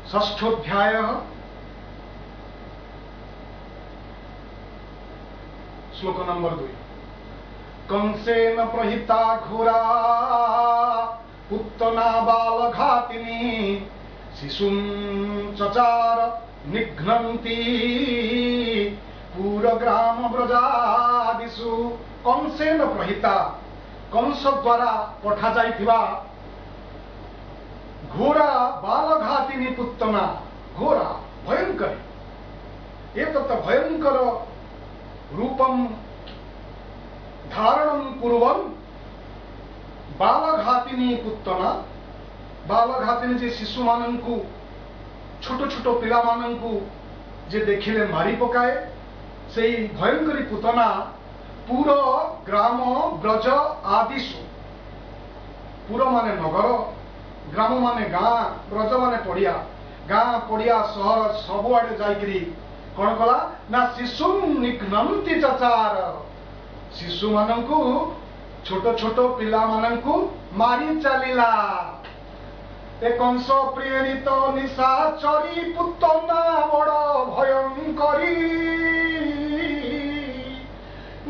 षष्ठोऽध्याय श्लोक नंबर 2। कंसेन प्रहिता घोरा पुत्तना बालघातिनी शिशुं चचार निघ्नन्ति पूरग्राम ब्रजादिषु। कंसेन प्रहिता, कंस द्वारा पठा जाइथिबा घोरा बालघातिनी पुत्तना। घोरा भयंकर, एतत् भयंकर रूपम धारणं कुर्वन् बालघातिनी पुत्तना। बालघातिनी जे शिशु मानंकु, छोट छोट पिला मानंकु जे देखिले मारी पकाए, सेई भयंकरी पुतना पूर ग्राम ब्रज आदिषु। पूर माने नगर, ग्राम माने गाँ, ब्रज माने पड़िया, गाँ पड़िया सहर सबुआडे जाइकरी कौन कला ना शिशु निघ्नन्ति चचार। शिशु मानंकु, छोट छोट पिला मानंकु मारी चलिला। ए कंस प्रेरित निशाचरी पुतना बड़ भयंकरी।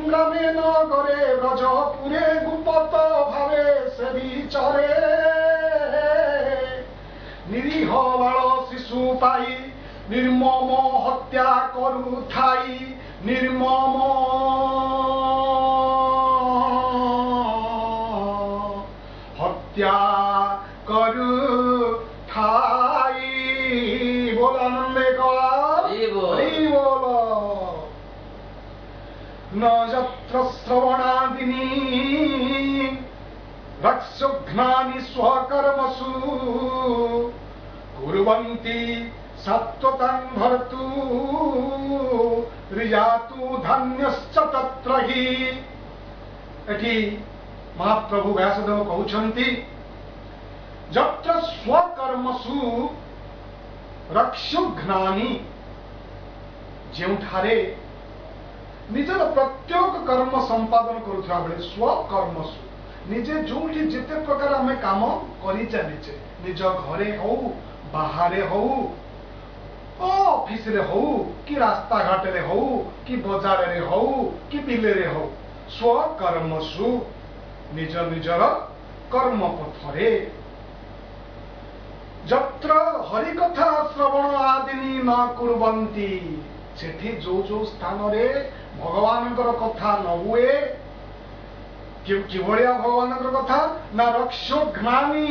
ग्रामे नगरे ब्रजपुरे गुप्त भावे से विचरे। निरीह बाल शिशु पाई निर्मम हत्या करुथाई। निर्मम हत्या करुथाई। बोल आनंदे बोलो। न यत्र श्रवणादिनी रक्षोघ्नानि स्वकर्मसु कुर्वन्ति सत्वतं भर्तु रियातु धन्यश्च तत्र हि। एठी महाप्रभु व्यासदेव कहउछन्ति यत्र स्वकर्मसु रक्षोघ्नानि, जेउठारे निजर प्रत्येक कर्म संपादन करुवा बेले स्वकर्मसु, निजे जोठी जिते प्रकार आमे काम करि चलीचे, निज घरे हो बाहरे हो ऑफिस रे हो कि रास्ता घाट रे हो कि बाजार रे हो कि बिले रे हो, स्वकर्मसु निज निजर कर्म पथरे। जत्र हरि कथा श्रवण आदिनी न कुर्वन्ति, सेठी जो जो स्थान रे भगवानकर कथा न हुए, किभलिया भगवानकर कथा ना रक्षोघ्नानि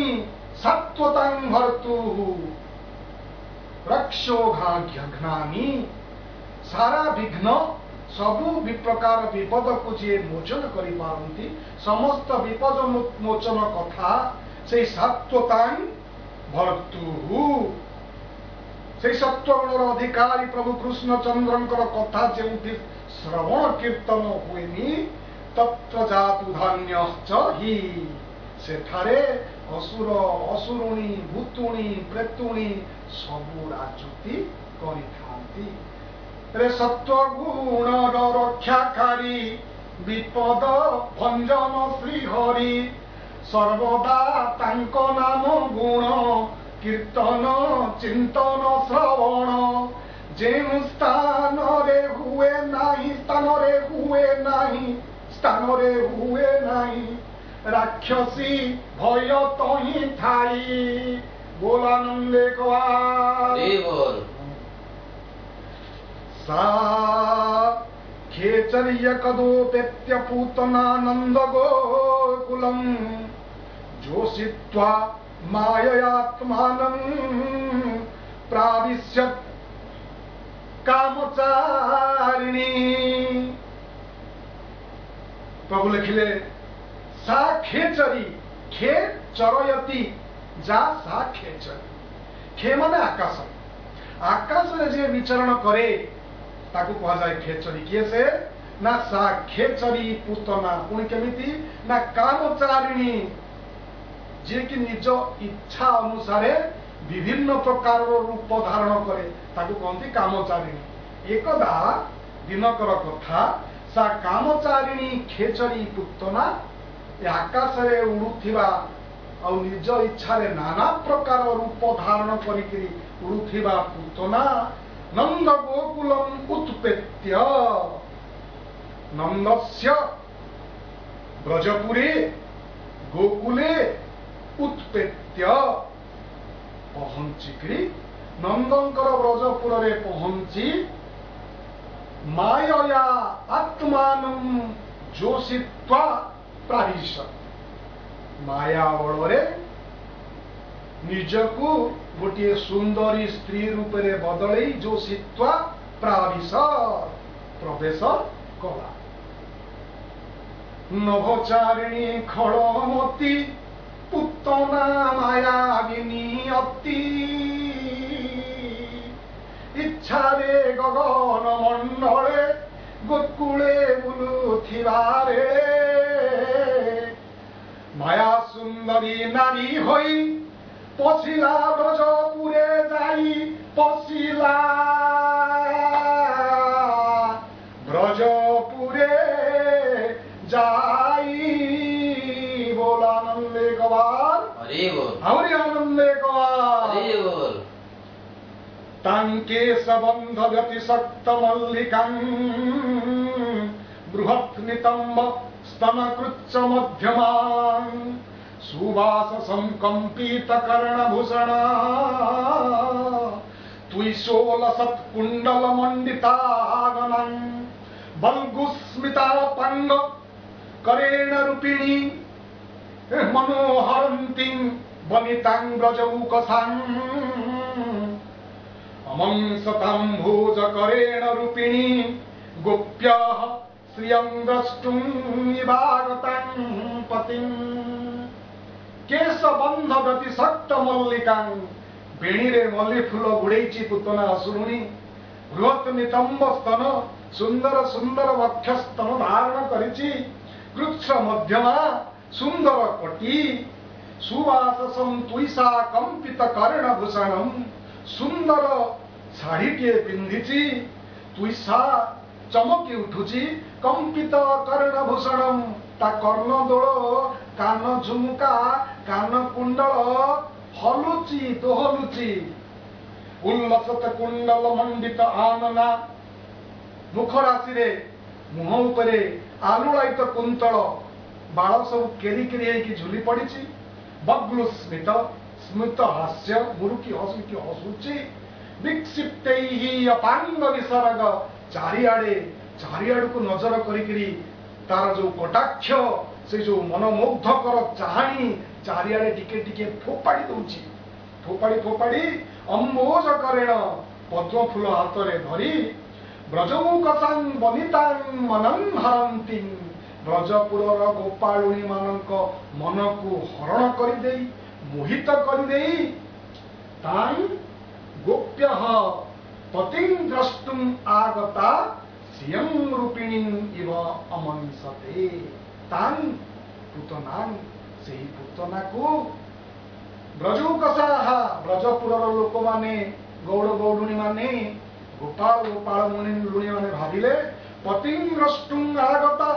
सत्वतं भर्तु। रक्षोघ्नानि सारा विघ्न सबु विप्रकार विपद को जे मोचन करि पारंती, समस्त विपद मोचन कथा से सत्वतं भर्तु। से सत्वगुणर अधिकारी प्रभु कृष्णचंद्रंकर कथा जेउठी श्रवण कीर्तन हुएनी तत्र जातु धन्यश्च हि। सेठारे असुर असुरुणी भूतुणी प्रेतुणी सबु राजति करिथांती। रे सत्वगुणर रक्षाकारी विपद भंजन श्रीहरि। सर्वदा तांक नाम गुण कीर्तन चिंतन श्रवण। जेनु स्थान रे हुए नाही, स्थान रे हुए नाही, स्थान रे हुए नाही, राक्षसी भय तही थाई। बोलानंदे सा खेचर्य कदोपेत्य पूतनानंद गोकुलम। जोषित्वा माययात्मानं प्राविश्यत् कामचारिणी। प्रभु लिखिले सा खेचरी, खे चरयती जा सा खेचरी। खे माने आकाश, आकाश रे जे विचरण करे ताकू कहा जाए खेचरी। किए से ना सा खेचरी पूतना, पुणी केमिति ना कामचारिणी, जे कि निज इच्छा अनुसारे विभिन्न प्रकार रूप धारण करे ताकू कहती कामचारिणी। एकदा दिनकर कथा, सा कामचारिणी खेचरी पूतना आकाश रे उड़ुथिबा ଆଉ ନିଜ ଇଚ୍ଛାରେ ନାନା ପ୍ରକାର ରୂପ ଧାରଣ କରିକି ଉଡୁଥିବା ପୁତନା ନନ୍ଦ ଗୋକୁଲମ୍ ଉତ୍ପେତ୍ୟ ନନ୍ଦସ୍ୟ ବ୍ରଜପୁରେ ଗୋକୁଲେ ଉତ୍ପେତ୍ୟ ପହଞ୍ଚିକି ନନ୍ଦଙ୍କର ବ୍ରଜପୁରରେ ପହଞ୍ଚି ମାୟୟା ଆତ୍ମାନଂ ଯୋଷିତ୍ୱା ପ୍ରାବିଶ ମାୟା ବଳରେ ନିଜକୁ ଗୋଟିଏ ସୁନ୍ଦରୀ ସ୍ତ୍ରୀ ରୂପରେ ବଦଳେଇ ଯୋଷିତ୍ୱା ପ୍ରାବିଶ ପ୍ରବେଶ କଲା। ନଭଚାରିଣୀ ଖଳମତି ପୁତ୍ତନା ମାୟାବିନୀ ଅତି ଇଚ୍ଛାରେ ଗଗନ ମଣ୍ଡଳେ ଗୋକୁଳେ ବୁଲୁଥିବାରେ ମାୟା ସୁନ୍ଦରୀ ନାରୀ ହୋଇ ପଶିଲା ବ୍ରଜପୁରେ ଯାଇ ପଶିଲା ବ୍ରଜପୁରେ ଯାଇ बोल आनंदे कवार हरि आनंदे कवार तांके सबंध व्यतिशक्त मल्लिकां बृहत् नितंब स्तनकृच्च मध्यमां सुवास संकंपित कर्णभूषणा त्विशोलसत् कुंडल मंडिताननं बल्गुस्मितापंग करेण रूपिणी मनोहरन्तीं वनितां व्रजौकसां अमंसतां भोजकरेण रूपिणी गोप्यः श्रियं द्रष्टुं इवागतां पतिं केशबन्ध व्यतिशक्त मल्लिकां बेणीरे मल्ली फूल गुड़ेची पुतना असुरुणी बृहत् नितंब स्तन सुंदर सुंदर वक्षस्तन धारण करिछि कृच्छ मध्यमा सुंदर कटी सुवाससं त्विषा कंपित कर्णभूषणं सुंदर शाढ़ीटे पिंधिछि त्विषा चमकी उठुछि कंपित कर्णभूषणं ता कर्णदोल कान झुमका कान कुंडल हलुची दोहलुची उल्लसत कुंडल मंडित आनना मुख राशि रे मुह उपरे आलुलायित कुंतल बाल सब केरी केरी झुली पड़ी बग्लु स्मित स्मित हास्य मुरुकी हसुची विक्षिप्त अपांग विसर्ग चारिआड़ को नजर करी तार जो कटाक्ष से जो मनमोग्धकर चाहाणी चारिआड़े टिके टिके फोपाड़ी दउची फोपाड़ी अम्बोज करेण पद्म फूल हाथ रे धरी ब्रजौकसां वनितां मनं हरन्तीं ब्रजपुरर गोपाळुणी मानक मन को हरण कर मोहित कर गोप्यः पतिं द्रष्टुं आगता श्रियं रूपिणी इव अमंसते तां पुतनां सेही पुतना को ब्रजौकसाः ब्रजपुरर लोक माने गौड़ गौड़ुणी माने गोपाल गोपाल मुनि लुणी माने भाविले पतिं द्रष्टुं आगता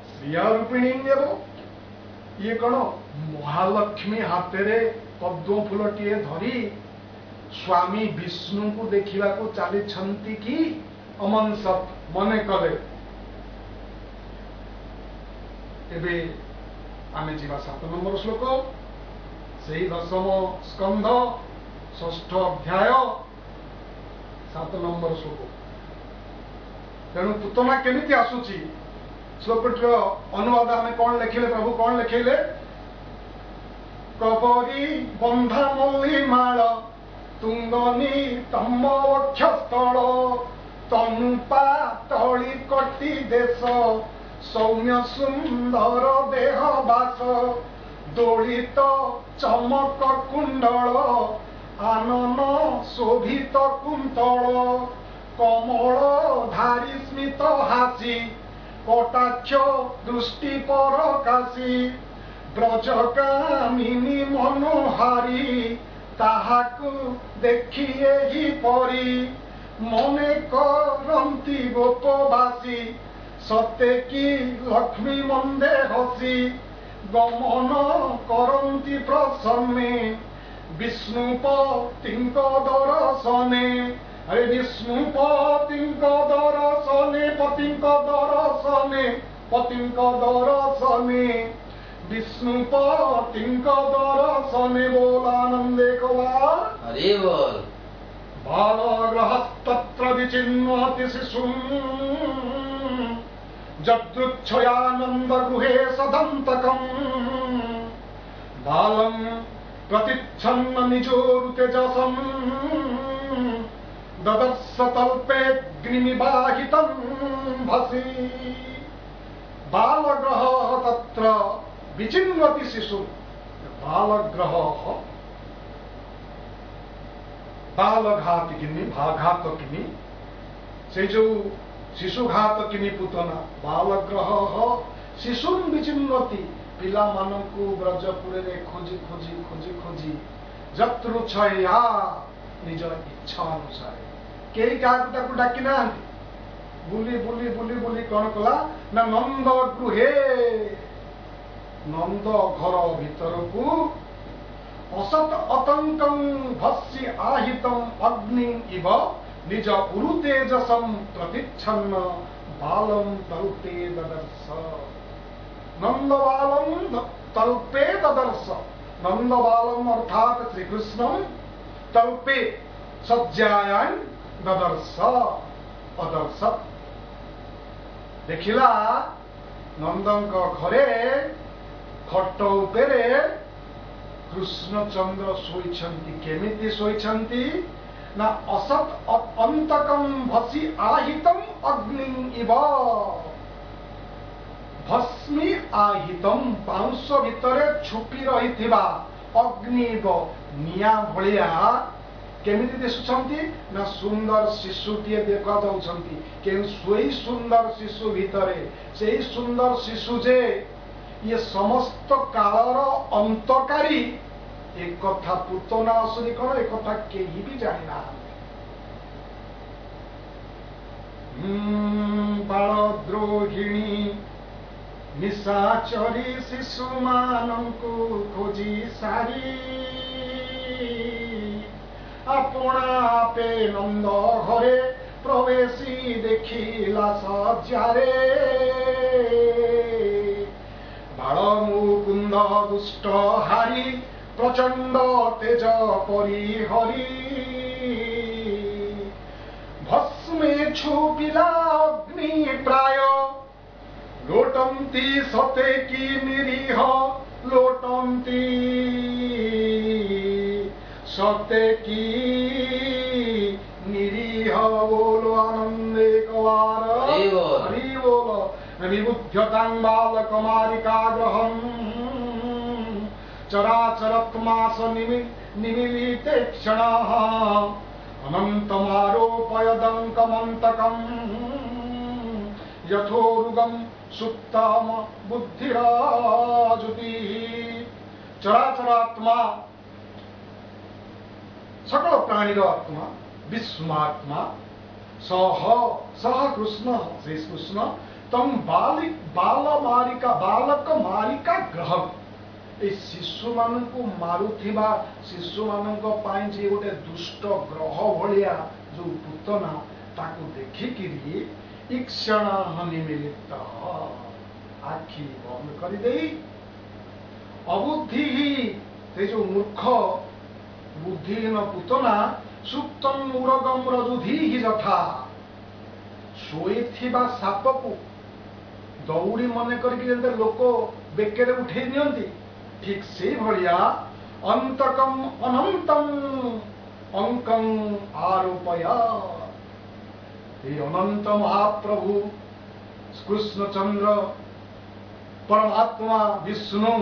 श्रिया रूपिणी एव ये कौन महालक्ष्मी हाथे पद्म फूलटीए धरी स्वामी विष्णु को देखा चली कि अमंसत मन कले एबे आमे जीवा 7 नंबर श्लोक से 10म स्कंध 6ठ अध्याय 7 नंबर श्लोक तेणु पुतना केमिति आसुची श्लोकटर अनुवाद आमे कौन लिखिले प्रभु कौन लिखिले कबरी बंधा मल्ली माल तुंगनी तम वक्षस्थल तनुपा तली कटी देश सौम्य सुंदर देह बास दोलित चमक कुंडल आनन शोभित कुंतल कमल धारी स्मित हासी कटाक्ष दृष्टि परकाशी ब्रजकामिनी मनोहारी ताहाकु देखी एही परी मने करंती गोपवासी सते की लक्ष्मी मंदे हसी गमन करन्ति प्रसन्ने विष्णुपतिंक दर्शने। अरे विष्णुपतिंक दर्शने पतिंक दर्शने पतिंक दर्शने विष्णुपतिंक दर्शने। बोल आनंदे कवार हरि बोल। बालग्रहस्तत्र विचिन्वति शिशुम् जदृच्छयानंद गृहे सदन्तकम्। बालम् प्रतिच्छन्न निजोरुतेजसम् ददर्श तल्पेऽग्निमिवाहितम् भसि। बालग्रहः तत्र विचिन्वति शिशुम्। बालग्रहः बालघातिकिनी घातकिनी से जो शिशुघातकिनी पुतना बालग्रह शिशुन विचिन्वति। पिला मानकु ब्रजपुरे रे खोजी खोजी खोजी खोजी जत्रुच्छया निज इच्छा अनुसार केही काकु डाकी ना बुली बुली बुली बुली कौन कला ना नंद गृहे नंद घर भीतर को असत अतंकं भस्सी आहितम अग्नि इव निज उरुतेजसम प्रतिच्छन्न बालम तल्पे ददर्श। नंद बालम तल्पे ददर्श। नंद बालम अर्थात श्री कृष्णम तल्पे सज्जायां ददर्श अदर्श। देखिला नंदन घरे खट उपरे कृष्णचंद्र शोइछन्ति। केमिति शोइछन्ति ना असत अंतकं भसी आहितम अग्नि इव। भस्मी आहितम पाउंस भितरे छुपी रहिथिबा अग्नि इव निया भलिया केमिति दिसुछन्ति ना सुंदर शिशुटिए देखा जाउछन्ति। केउ सोई सुंदर शिशु भितरे सेई सुंदर शिशु जे ये समस्त कालर अंतकारी एक कथा पूतना असुरी कौन एक कथा केही भी जानी ना। बालद्रोहिणी निशाचरी शिशु मानंकु खोजी सारी अपना पे नंद घरे प्रवेशी देखिला सज्जारे। बाल मुकुंद दुष्ट हारी प्रचंड तेज परिहरी। भस्मे छुपिला अग्नि प्राय लोटंती सते की निरीह लोटंती सते की निरीह। बोलो आनंदे कवार हरि बोल। विबुध्यतां बालकमारिकाग्रहम् चराचरत्मास निमीलिते क्षणः अनन्तमारोपयदङ्कमन्तकम् यथोरुगं सुप्ताम बुद्धिराजुतिः। चराचरात्मा सकल प्राणीर आत्मा विश्वात्मा सह सह कृष्ण श्री कृष्ण तम बालक मारिका ग्रह शिशु मान मारुथिबा शिशु मान जे गोटे दुष्ट ग्रह भलिया जो पूतना ताकू देखिकी ईक्षण निमिलित आखि बंद कर अबुद्धि से जो मूर्ख बुद्धिहीन पूतना सुप्तम उरगम रजुधी यथा शोईथिबा साप को दौड़ी मन करके लोक बेकेरे उठे नियंती ठीक से भलिया अंतकम अनंतम अंकं आरोपया। अनंत महाप्रभु कृष्णचंद्र परमात्मा विष्णु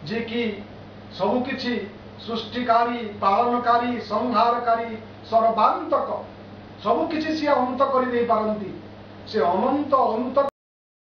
जे कि सबुकिछि सृष्टिकारी पालनकारी संहारकारी सर्वांतक सबुकिछि से अंत कर दे पारंती। से अनंत अंत